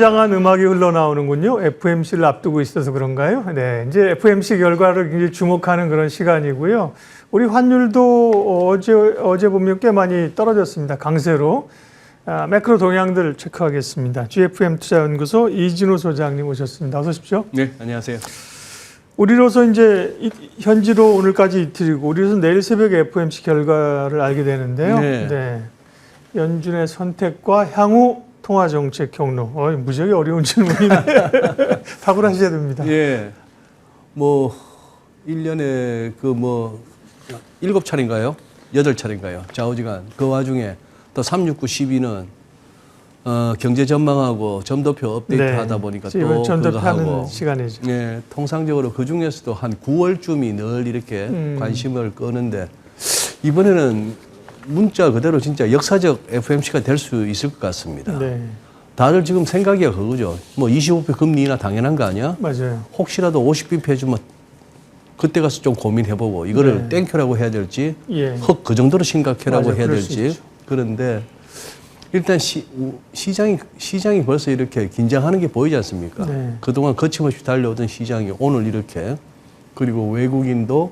웅장한 음악이 흘러나오는군요. FMC를 앞두고 있어서 그런가요? 네, 이제 FMC 결과를 굉장히 주목하는 그런 시간이고요. 우리 환율도 어제 보면 꽤 많이 떨어졌습니다. 강세로. 매크로 동향들 체크하겠습니다. GFM 투자연구소 이진우 소장님 오셨습니다. 어서 오십시오. 네, 안녕하세요. 우리로서 이제 현지로 오늘까지 이틀이고 우리로서 내일 새벽에 FMC 결과를 알게 되는데요. 네. 연준의 선택과 향후 통화 정책 경로. 무지하게 어려운 질문이네. 답을 하셔야 됩니다. 예. 1년에 7차례인가요? 8차례인가요? 좌우지간. 그 와중에 또 369, 12는 경제 전망하고 점도표 업데이트 하다 보니까 또 그거 하고. 시간이죠. 예. 통상적으로 그 중에서도 한 9월쯤이 늘 이렇게 관심을 끄는데 이번에는 문자 그대로 진짜 역사적 FMC가 될 수 있을 것 같습니다. 네. 다들 지금 생각이 그거죠. 25% 금리 인하 당연한 거 아니야? 맞아요. 혹시라도 50bp 해주면 그때 가서 좀 고민해보고 이거를 땡큐라고 해야 될지 헉 그 정도로 심각해라고 해야 될지. 그런데 일단 시장이 벌써 이렇게 긴장하는 게 보이지 않습니까? 네. 그동안 거침없이 달려오던 시장이 오늘 이렇게 그리고 외국인도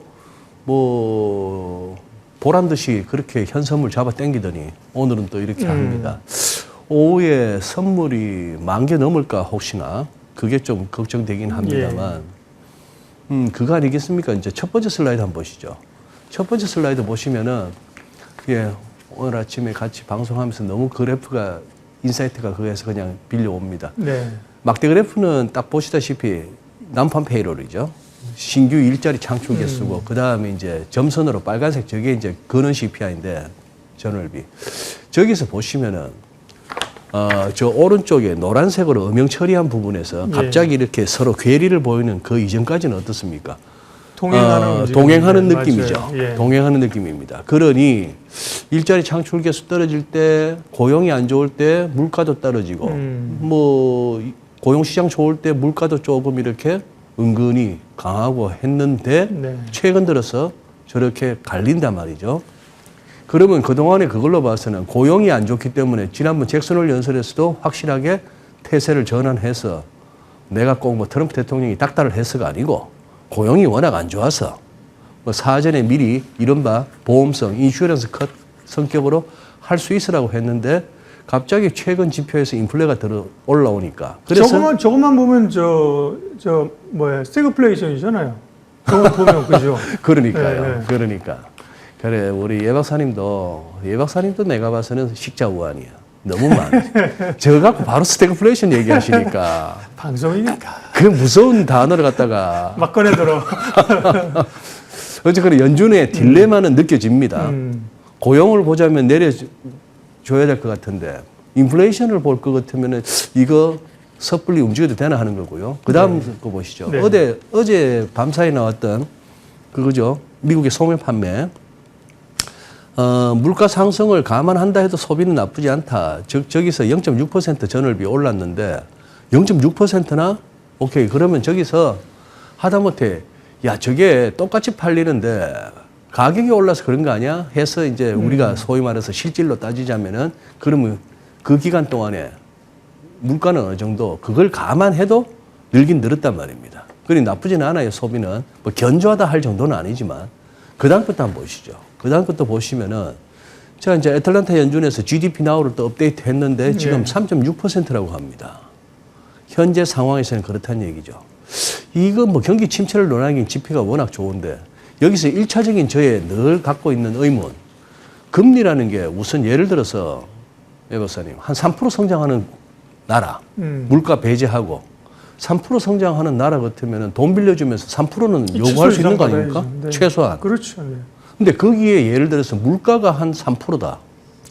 보란 듯이 그렇게 현선물 잡아 당기더니 오늘은 또 이렇게 합니다. 오후에 선물이 10,000개 넘을까 혹시나 그게 좀 걱정되긴 합니다만 그거 아니겠습니까? 이제 첫 번째 슬라이드 한번 보시죠. 첫 번째 슬라이드 보시면은 오늘 아침에 같이 방송하면서 너무 그래프가 인사이트가 거기에서 그냥 빌려옵니다. 네. 막대 그래프는 딱 보시다시피 난판 페이롤이죠. 신규 일자리 창출 개수고 그 다음에 이제 점선으로 빨간색 저게 이제 근원 CPI인데 전월비. 저기서 보시면은 저 오른쪽에 노란색으로 음영 처리한 부분에서 갑자기 이렇게 서로 괴리를 보이는 그 이전까지는 어떻습니까? 동행하는 느낌이죠. 동행하는 느낌입니다. 그러니 일자리 창출 개수 떨어질 때 고용이 안 좋을 때 물가도 떨어지고 고용 시장 좋을 때 물가도 조금 이렇게 은근히 강하고 했는데 최근 들어서 저렇게 갈린단 말이죠. 그러면 그동안에 그걸로 봐서는 고용이 안 좋기 때문에 지난번 잭슨홀 연설에서도 확실하게 태세를 전환해서 내가 꼭 트럼프 대통령이 닥달을 해서가 아니고 고용이 워낙 안 좋아서 사전에 미리 이른바 보험성, 인슈런스 컷 성격으로 할 수 있으라고 했는데 갑자기 최근 지표에서 인플레가 올라오니까. 그래서 저것만 보면 스태그플레이션이잖아요. 저거 보면 그죠. 그러니까요. 그러니까. 그래 우리 예 박사님도 내가 봐서는 식자우환이야. 너무 많아. 저거 갖고 바로 스태그플레이션 얘기하시니까. 방송이니까. 그 무서운 단어를 갖다가 막 꺼내들어. 어쨌거나 연준의 딜레마는 느껴집니다. 고용을 보자면 내려줘야 될 것 같은데 인플레이션을 볼 것 같으면 이거 섣불리 움직여도 되나 하는 거고요. 그 다음 거 보시죠. 어제 밤사이 나왔던 그거죠. 미국의 소매 판매. 물가 상승을 감안한다 해도 소비는 나쁘지 않다. 저기서 0.6% 전월비 올랐는데 0.6%나? 오케이. 그러면 저기서 하다못해 야 저게 똑같이 팔리는데 가격이 올라서 그런 거 아니야? 해서 이제 우리가 소위 말해서 실질로 따지자면은 그러면 그 기간 동안에 물가는 어느 정도 그걸 감안해도 늘긴 늘었단 말입니다. 그러니 나쁘진 않아요. 소비는 견조하다 할 정도는 아니지만 그 다음 것도 한번 보시죠. 그 다음 것도 보시면은 제가 이제 애틀랜타 연준에서 GDP 나우를 또 업데이트 했는데 지금 3.6%라고 합니다. 현재 상황에서는 그렇다는 얘기죠. 이거 경기 침체를 논하기엔 지표가 워낙 좋은데 여기서 1차적인 저의 늘 갖고 있는 의문. 금리라는 게 우선 예를 들어서 예 박사님 한 3% 성장하는 나라 물가 배제하고 3% 성장하는 나라 같으면 돈 빌려주면서 3%는 요구할 수 있는 거 아닙니까? 최소한. 그렇죠. 근데 거기에 예를 들어서 물가가 한 3%다.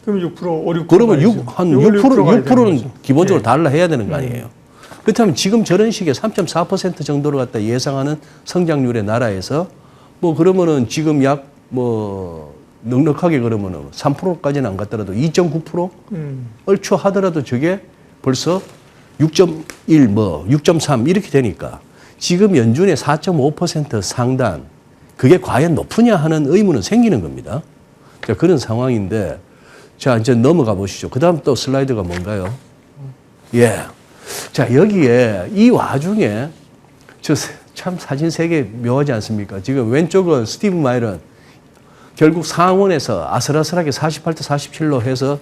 그럼 6%, 5, 6%. 그러면 6%는 기본적으로 달라 해야 되는 거 아니에요. 그렇다면 지금 저런 식의 3.4% 정도로 갖다 예상하는 성장률의 나라에서 그러면은 지금 약 넉넉하게 그러면은 3%까지는 안 갔더라도 2.9% 얼추 하더라도 저게 벌써 6.1 6.3 이렇게 되니까 지금 연준의 4.5% 상단 그게 과연 높으냐 하는 의문은 생기는 겁니다. 자, 그런 상황인데 자 이제 넘어가 보시죠. 그 다음 또 슬라이드가 뭔가요? 자, 여기에 이 와중에 참 사진 세계 묘하지 않습니까? 지금 왼쪽은 스티브 마이런 결국 상원에서 아슬아슬하게 48대 47로 해서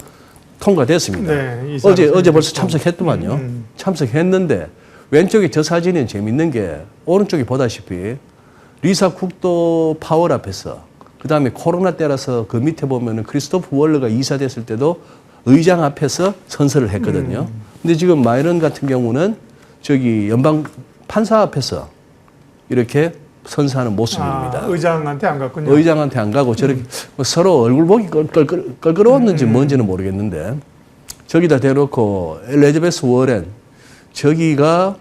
통과됐습니다. 네, 어제 벌써 참석했더만요. 참석했는데 왼쪽에 저 사진은 재밌는 게 오른쪽에 보다시피 리사 쿡도 파월 앞에서 그다음에 코로나 때라서 그 밑에 보면은 크리스토프 월러가 이사됐을 때도 의장 앞에서 선서를 했거든요. 근데 지금 마이런 같은 경우는 저기 연방 판사 앞에서 이렇게 선서하는 모습입니다. 의장한테 안 갔군요. 의장한테 안 가고 저렇게 뭐 서로 얼굴 보기 껄끄러웠는지 뭔지는 모르겠는데 저기다 대놓고 엘리자베스 워렌 저기가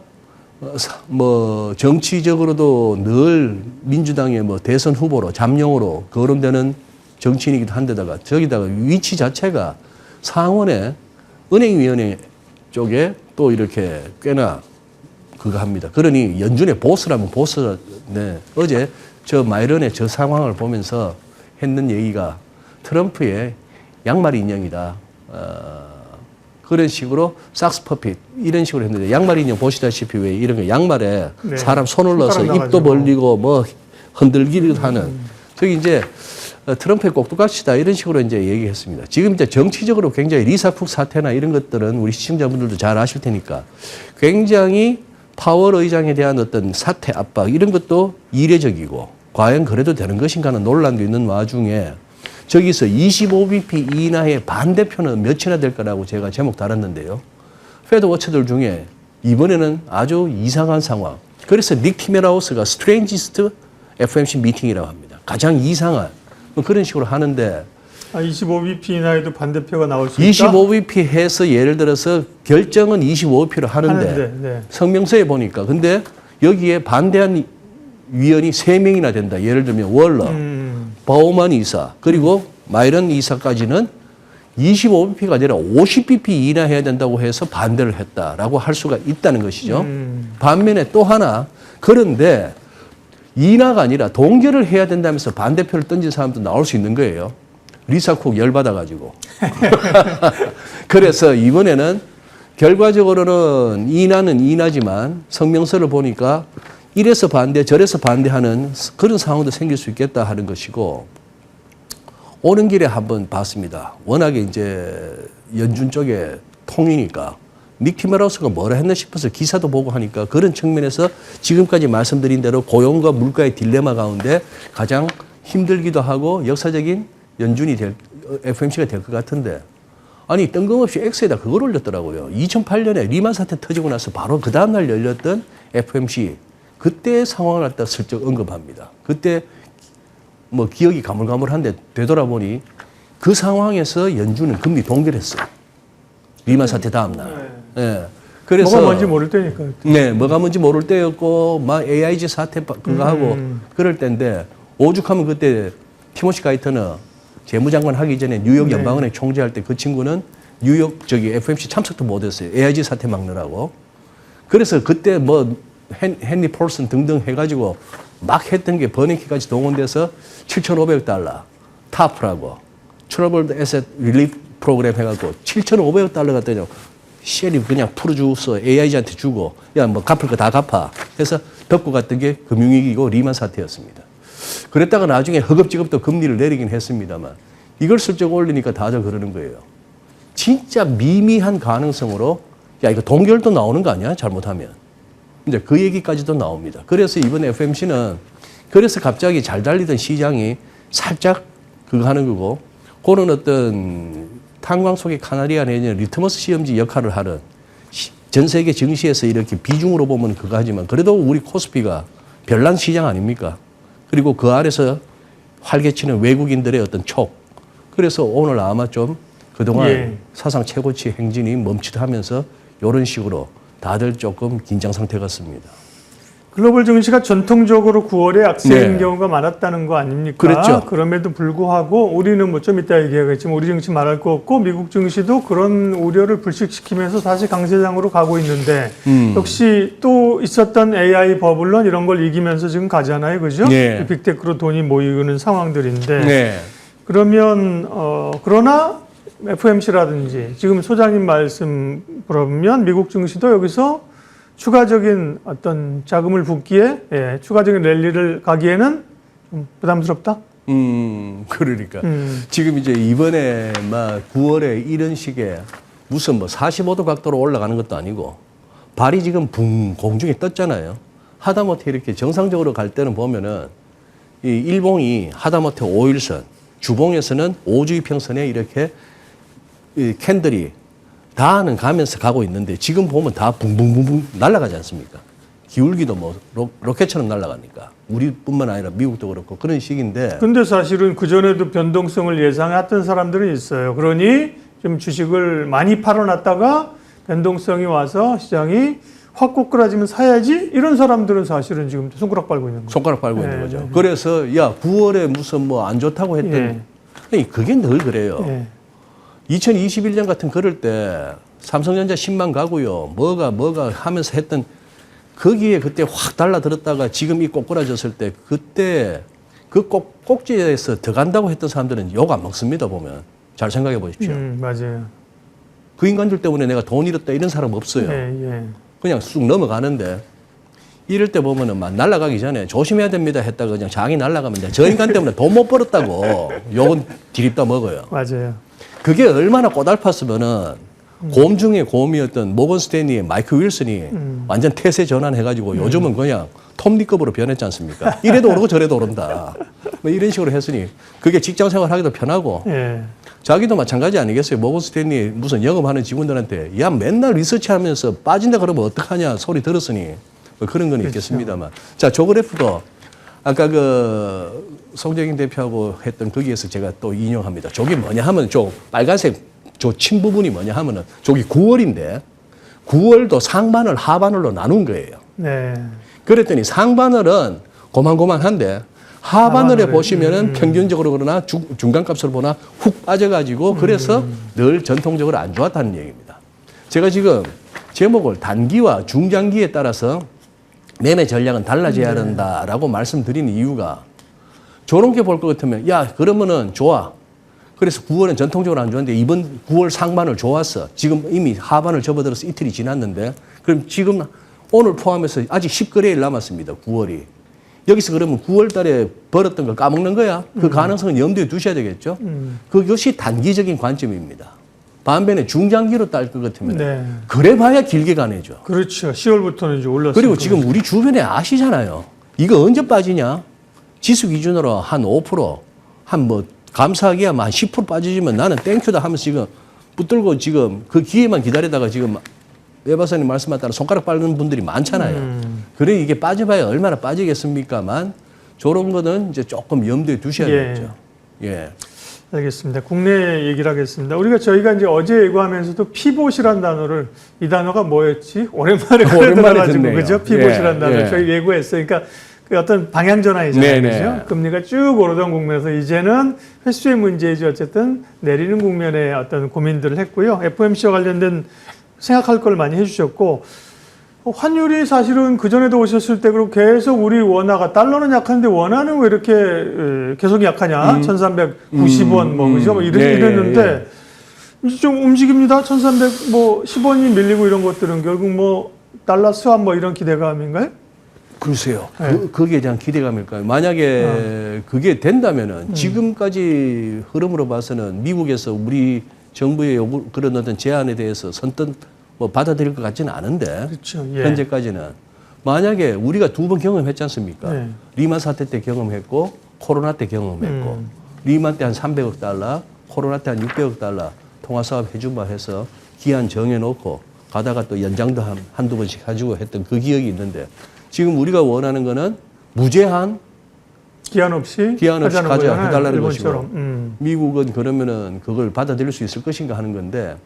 뭐 정치적으로도 늘 민주당의 뭐 대선 후보로 잠룡으로 거론되는 정치인이기도 한데다가 저기다가 위치 자체가 상원의 은행위원회 쪽에 또 이렇게 꽤나 그거 합니다. 그러니 연준의 보스라면 보스네. 어제 저 마이런의 저 상황을 보면서 했는 얘기가 트럼프의 양말 인형이다. 그런 식으로 삭스 퍼핏 이런 식으로 했는데 양말 인형 보시다시피 왜 이런 거 양말에 네. 사람 손을 넣어서 입도 벌리고 뭐 흔들기도 하는 저기 이제 트럼프의 꼭두각시다 이런 식으로 이제 얘기했습니다. 지금 이제 정치적으로 굉장히 리사 쿡 사태나 이런 것들은 우리 시청자분들도 잘 아실 테니까 굉장히 파월 의장에 대한 어떤 사태 압박 이런 것도 이례적이고 과연 그래도 되는 것인가 하는 논란도 있는 와중에 저기서 25bp 이하의 반대표는 몇이나 될 거라고 제가 제목 달았는데요. 페드 워처들 중에 이번에는 아주 이상한 상황. 그래서 닉 티메라우스가 스트레인지스트 FOMC 미팅이라고 합니다. 가장 이상한 그런 식으로 하는데 25bp 이하에도 반대표가 나올 수 있다? 25bp 해서 예를 들어서 결정은 25bp로 하는데 네. 성명서에 보니까 근데 여기에 반대한 위원이 3명이나 된다. 예를 들면 월러, 바우만 이사 그리고 마이런 이사까지는 25bp가 아니라 50bp 이나 해야 된다고 해서 반대를 했다라고 할 수가 있다는 것이죠. 반면에 또 하나 그런데 이나가 아니라 동결을 해야 된다면서 반대표를 던진 사람도 나올 수 있는 거예요. 리사 쿡 열받아가지고. 그래서 이번에는 결과적으로는 이나는 이나지만 성명서를 보니까 이래서 반대 저래서 반대하는 그런 상황도 생길 수 있겠다 하는 것이고 오는 길에 한번 봤습니다. 워낙에 이제 연준 쪽에 통이니까 닉 티메라우스가 뭐라 했나 싶어서 기사도 보고 하니까 그런 측면에서 지금까지 말씀드린 대로 고용과 물가의 딜레마 가운데 가장 힘들기도 하고 역사적인 연준이 FOMC가 될 것 같은데 아니 뜬금없이 X에다 그걸 올렸더라고요. 2008년에 리만 사태 터지고 나서 바로 그 다음날 열렸던 FOMC 그때의 상황을 갖다 슬쩍 언급합니다. 그때 뭐 기억이 가물가물한데 되돌아보니 그 상황에서 연준은 금리 동결했어요. 리만 사태 다음날. 네. 그래서 뭐가 뭔지 모를 때니까. 네, 뭐가 뭔지 모를 때였고 막 AIG 사태 그거 하고 그럴 때인데 오죽하면 그때 티모시 가이터너 재무장관 하기 전에 뉴욕 연방은행 총재할 때 그 친구는 뉴욕 저기 FOMC 참석도 못했어요. AIG 사태 막느라고. 그래서 그때 뭐 헨리 폴슨 등등 해가지고 막 했던 게 버냉키까지 동원돼서 7,500억 달러 타프라고 트러블드 에셋 릴리프 프로그램 해가지고 7,500억 달러 갖다 쉘이 그냥 풀어주서 AIG한테 주고 야 뭐 갚을 거 다 갚아 해서 덮고 갔던 게 금융위기고 리만 사태였습니다. 그랬다가 나중에 허겁지겁 금리를 내리긴 했습니다만 이걸 슬쩍 올리니까 다들 그러는 거예요. 진짜 미미한 가능성으로 야 이거 동결도 나오는 거 아니야 잘못하면. 이제 그 얘기까지도 나옵니다. 그래서 이번 FOMC는 그래서 갑자기 잘 달리던 시장이 살짝 그거 하는 거고 그런 어떤 탄광 속의 카나리아 내지는 리트머스 시험지 역할을 하는 전 세계 증시에서 이렇게 비중으로 보면 그거 하지만 그래도 우리 코스피가 별난 시장 아닙니까? 그리고 그 아래서 활개치는 외국인들의 어떤 촉. 그래서 오늘 아마 좀 그동안 사상 최고치 행진이 멈칫하면서 이런 식으로 다들 조금 긴장 상태 같습니다. 글로벌 증시가 전통적으로 9월에 악세인 경우가 많았다는 거 아닙니까? 그렇죠. 그럼에도 불구하고 우리는 뭐 좀 이따 얘기하겠지만 우리 증시 말할 거 없고 미국 증시도 그런 우려를 불식시키면서 다시 강세장으로 가고 있는데 역시 또 있었던 AI 버블론 이런 걸 이기면서 지금 가잖아요. 그죠? 네. 빅테크로 돈이 모이는 상황들인데 네. 그러면 그러나 FOMC라든지 지금 소장님 말씀 보면 미국 증시도 여기서 추가적인 어떤 자금을 붓기에 추가적인 랠리를 가기에는 좀 부담스럽다? 그러니까. 지금 이제 이번에 막 9월에 이런 식의 무슨 뭐 45도 각도로 올라가는 것도 아니고 발이 지금 붕 공중에 떴잖아요. 하다못해 이렇게 정상적으로 갈 때는 보면은 이 일봉이 하다못해 5일선, 주봉에서는 5주 이평선에 이렇게 이 캔들이 다는 가면서 가고 있는데 지금 보면 다 붕붕붕붕 날아가지 않습니까? 기울기도 뭐 로켓처럼 날아가니까 우리뿐만 아니라 미국도 그렇고 그런 식인데. 근데 사실은 그전에도 변동성을 예상했던 사람들은 있어요. 그러니 좀 주식을 많이 팔아놨다가 변동성이 와서 시장이 확 꼬꾸라지면 사야지 이런 사람들은 사실은 지금 손가락 빨고 있는 거죠. 손가락 빨고 있는 거죠. 그래서 야 9월에 무슨 뭐 안 좋다고 했더니 아니, 그게 늘 그래요. 2021년 같은 그럴 때 삼성전자 10만 가고요. 뭐가 하면서 했던 거기에 그때 확 달라들었다가 지금 이 꼬꾸라졌을 때 그때 그 꼭지에서 더 간다고 했던 사람들은 욕 안 먹습니다. 보면 잘 생각해 보십시오. 맞아요. 그 인간들 때문에 내가 돈 잃었다 이런 사람 없어요. 그냥 쑥 넘어가는데 이럴 때 보면은 막 날아가기 전에 조심해야 됩니다 했다가 그냥 장이 날아가면 저 인간 때문에 돈 못 벌었다고 욕은 디립다 먹어요. 맞아요. 그게 얼마나 꼬달팠으면은 곰 중에 곰이었던 모건 스탠리의 마이크 윌슨이 완전 태세 전환해가지고 요즘은 그냥 톱니급으로 변했지 않습니까? 이래도 오르고 저래도 오른다. 뭐 이런 식으로 했으니 그게 직장 생활 하기도 편하고 자기도 마찬가지 아니겠어요? 모건 스탠리 무슨 영업하는 직원들한테 야 맨날 리서치하면서 빠진다 그러면 어떡하냐 소리 들었으니 뭐 그런 건 있겠습니다만. 자, 저 그래프도 아까 그 송정인 대표하고 했던 거기에서 제가 또 인용합니다. 저게 뭐냐 하면 저 빨간색 저 친 부분이 뭐냐 하면은 저기 9월인데 9월도 상반을 하반을로 나눈 거예요. 그랬더니 상반을은 고만고만한데 하반을에 보시면은 평균적으로 그러나 중간값을 보나 훅 빠져가지고 그래서 늘 전통적으로 안 좋았다는 얘기입니다. 제가 지금 제목을 단기와 중장기에 따라서 매매 전략은 달라져야 한다라고 말씀드리는 이유가 저런 게 볼 것 같으면 야 그러면은 좋아. 그래서 9월은 전통적으로 안 좋았는데 이번 9월 상반을 좋았어. 지금 이미 하반을 접어들어서 이틀이 지났는데 그럼 지금 오늘 포함해서 아직 10거래일 남았습니다. 9월이. 여기서 그러면 9월 달에 벌었던 걸 까먹는 거야. 그 가능성은 염두에 두셔야 되겠죠. 그것이 단기적인 관점입니다. 반면에 중장기로 딸 것 같으면 그래 봐야 길게 가내죠. 그렇죠. 10월부터는 이제 올랐어요. 그리고 지금 우리 주변에 아시잖아요. 이거 언제 빠지냐? 지수 기준으로 한 5%, 한 뭐 감사하기야 한 10% 빠지지만 나는 땡큐다 하면서 지금 붙들고 지금 그 기회만 기다리다가 지금 외 박사님 말씀에 따라 손가락 빨는 분들이 많잖아요. 그래 이게 빠져봐야 얼마나 빠지겠습니까만 저런 거는 이제 조금 염두에 두셔야 되겠죠. 알겠습니다. 국내 얘기를 하겠습니다. 저희가 이제 어제 예고하면서도 피봇이란 단어를 이 단어가 뭐였지? 오랜만에 들어가지고 그죠? 피봇이란 단어 저희 예고했어요. 그러니까 그 어떤 방향 전환이잖아요. 그죠? 금리가 쭉 오르던 국면에서 이제는 횟수의 문제이지 어쨌든 내리는 국면에 어떤 고민들을 했고요. FOMC와 관련된 생각할 걸 많이 해주셨고 환율이 사실은 그전에도 오셨을 때 그리고 계속 우리 원화가 달러는 약한데 원화는 왜 이렇게 계속 약하냐 1390원 뭐 그죠 뭐 이랬는데 이제 좀 움직입니다. 1310원이 밀리고 이런 것들은 결국 뭐 달러 수합 뭐 이런 기대감인가요? 글쎄요. 거기에 대한 기대감일까요? 만약에 그게 된다면은 지금까지 흐름으로 봐서는 미국에서 우리 정부의 그런 어떤 제안에 대해서 선뜻 뭐 받아들일 것 같지는 않은데 그렇죠. 현재까지는 만약에 우리가 두 번 경험했지 않습니까? 리만 사태 때 경험했고 코로나 때 경험했고 리만 때 한 300억 달러, 코로나 때 한 600억 달러 통화사업 해준바 해서 기한 정해놓고 가다가 또 연장도 한두 번씩 가지고 했던 그 기억이 있는데 지금 우리가 원하는 거는 무제한 기한 없이 가자 해달라는 것이고 미국은 그러면은 그걸 받아들일 수 있을 것인가 하는 건데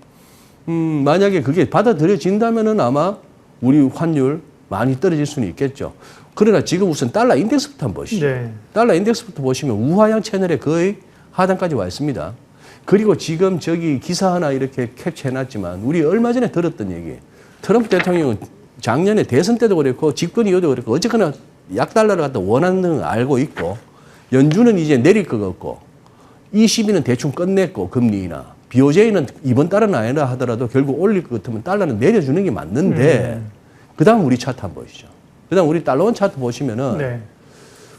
만약에 그게 받아들여진다면은 아마 우리 환율 많이 떨어질 수는 있겠죠. 그러나 지금 우선 달러 인덱스부터 한번 보시죠. 달러 인덱스부터 보시면 우하향 채널에 거의 하단까지 와 있습니다. 그리고 지금 저기 기사 하나 이렇게 캡처해놨지만 우리 얼마 전에 들었던 얘기. 트럼프 대통령은 작년에 대선 때도 그랬고 집권 이후도 그랬고 어쨌거나 약달러를 갖다 원하는 걸 알고 있고 연준은 이제 내릴 것 같고 ECB는 대충 끝냈고 금리나 BOJ는 이번 달은 아니라 하더라도 결국 올릴 것 같으면 달러는 내려주는 게 맞는데 그다음 우리 차트 한번 보시죠. 그다음 우리 달러원 차트 보시면은 네.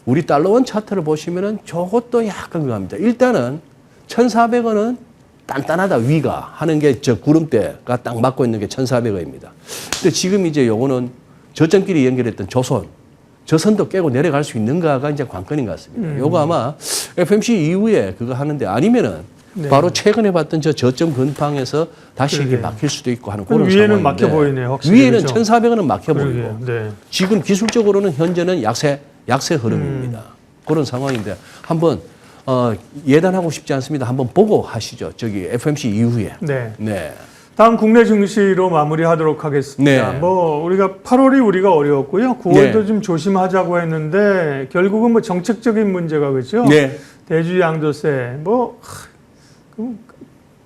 우리 달러원 차트를 보시면은 저것도 약간 그거 합니다. 일단은 1,400원은 단단하다 위가 하는 게 저 구름대가 딱 맞고 있는 게 1,400원입니다. 근데 지금 이제 요거는 저점끼리 연결했던 조선 저 선도 깨고 내려갈 수 있는가가 이제 관건인 것 같습니다. 요거 아마 FMC 이후에 그거 하는데 아니면은 네. 바로 최근에 봤던 저 저점 근방에서 다시 이게 그러게요. 막힐 수도 있고 하는 그럼 그런 위에는 상황인데 막혀 보이네요, 확실히. 위에는 그렇죠? 1,400원은 막혀 보이고 그러게요. 네. 지금 기술적으로는 현재는 약세 흐름입니다. 그런 상황인데 한번 예단하고 싶지 않습니다. 한번 보고 하시죠. 저기 FMC 이후에. 네. 네. 다음 국내 증시로 마무리하도록 하겠습니다. 네. 뭐 우리가 8월이 우리가 어려웠고요. 9월도 네. 좀 조심하자고 했는데 결국은 뭐 정책적인 문제가 그렇죠. 네. 대주 양도세 뭐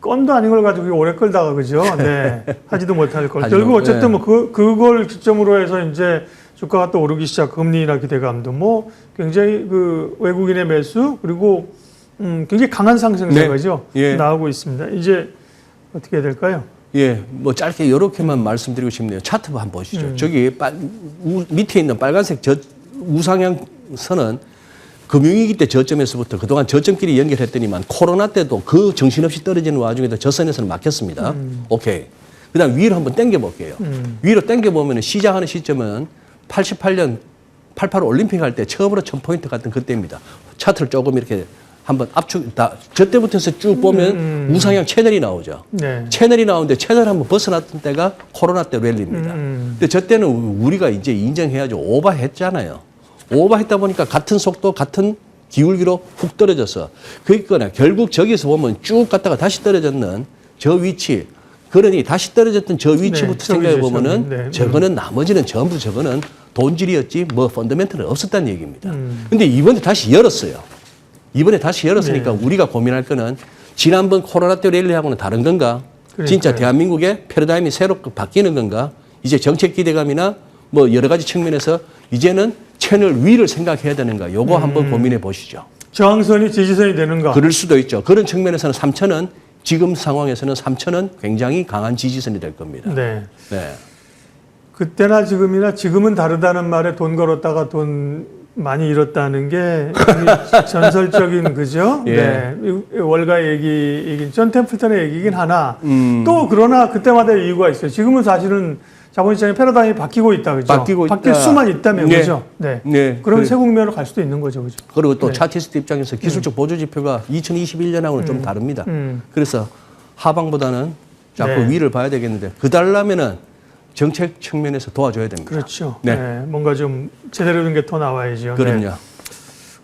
건도 아닌 걸 가지고 오래 끌다가 그죠. 네. 하지도 못할 걸. 하지도 결국 어쨌든 네. 뭐 그걸 기점으로 해서 이제 주가가 또 오르기 시작. 금리나 기대감도 뭐 굉장히 그 외국인의 매수 그리고 굉장히 강한 상승세가죠. 네. 예. 나오고 있습니다. 이제 어떻게 해야 될까요? 예, 뭐 짧게 이렇게만 말씀드리고 싶네요. 차트 한번 보시죠. 저기 밑에 있는 빨간색 저 우상향 선은 금융위기 때 저점에서부터 그동안 저점끼리 연결했더니만 코로나 때도 그 정신없이 떨어지는 와중에도 저 선에서는 막혔습니다. 오케이. 그다음 위로 한번 당겨 볼게요. 위로 당겨 보면 시작하는 시점은 88년 88 올림픽 할 때 처음으로 1000포인트 갔던 그때입니다. 차트를 조금 이렇게 한번 압축 저 때부터 해서 쭉 보면 우상향 채널이 나오죠. 네. 채널이 나오는데 채널 한번 벗어났던 때가 코로나 때 랠리입니다. 근데 저 때는 우리가 이제 인정해야죠. 오버했잖아요. 오버했다 보니까 같은 속도, 같은 기울기로 훅 떨어져서 그러니까 결국 저기서 보면 쭉 갔다가 다시 떨어졌는 저 위치. 그러니 다시 떨어졌던 저 위치부터 네, 생각해 저기죠, 보면은 저기. 네. 저거는 나머지는 전부 저거는 돈질이었지 뭐 펀더멘트는 없었다는 얘기입니다. 근데 이번에 다시 열었어요. 이번에 다시 열었으니까 네. 우리가 고민할 거는 지난번 코로나 때 랠리하고는 다른 건가? 진짜 대한민국의 패러다임이 새로 바뀌는 건가? 이제 정책 기대감이나 뭐 여러 가지 측면에서 이제는 채널 위를 생각해야 되는가? 요거 한번 고민해 보시죠. 저항선이 지지선이 되는가? 그럴 수도 있죠. 그런 측면에서는 3천은 지금 상황에서는 3천은 굉장히 강한 지지선이 될 겁니다. 네. 네. 그때나 지금이나 지금은 다르다는 말에 돈 걸었다가 돈 많이 잃었다는 게 전설적인 그죠? 예. 네. 월가 얘기이긴 존 템플턴의 얘기긴 하나 또 그러나 그때마다 이유가 있어요. 지금은 사실은 자본시장의 패러다임이 바뀌고 있다 그죠? 바뀌고 바뀔 있다. 수만 있다면 네. 그죠? 네. 네. 그러면 그래. 새 국면으로 갈 수도 있는 거죠, 그죠? 그리고 또 네. 차티스트 입장에서 기술적 보조 지표가 2021년하고는 좀 다릅니다. 음. 그래서 하방보다는 자꾸 네. 위를 봐야 되겠는데 그 달라면은 정책 측면에서 도와줘야 됩니다. 그렇죠. 네. 네. 뭔가 좀 제대로 된 게 더 나와야죠. 그럼요. 네.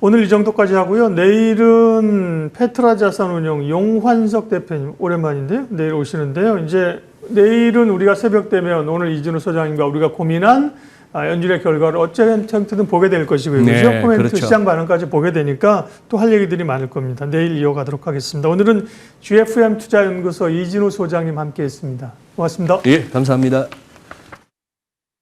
오늘 이 정도까지 하고요. 내일은 페트라 자산운용 용환석 대표님 오랜만인데요. 내일 오시는데요. 이제 내일은 우리가 새벽 되면 오늘 이진우 소장님과 우리가 고민한 연준의 결과를 어쩌면 형태든 보게 될 것이고요. 네, 그렇죠? 코멘트 그렇죠. 시장 반응까지 보게 되니까 또 할 얘기들이 많을 겁니다. 내일 이어가도록 하겠습니다. 오늘은 GFM 투자연구소 이진우 소장님 함께했습니다. 고맙습니다. 예, 감사합니다.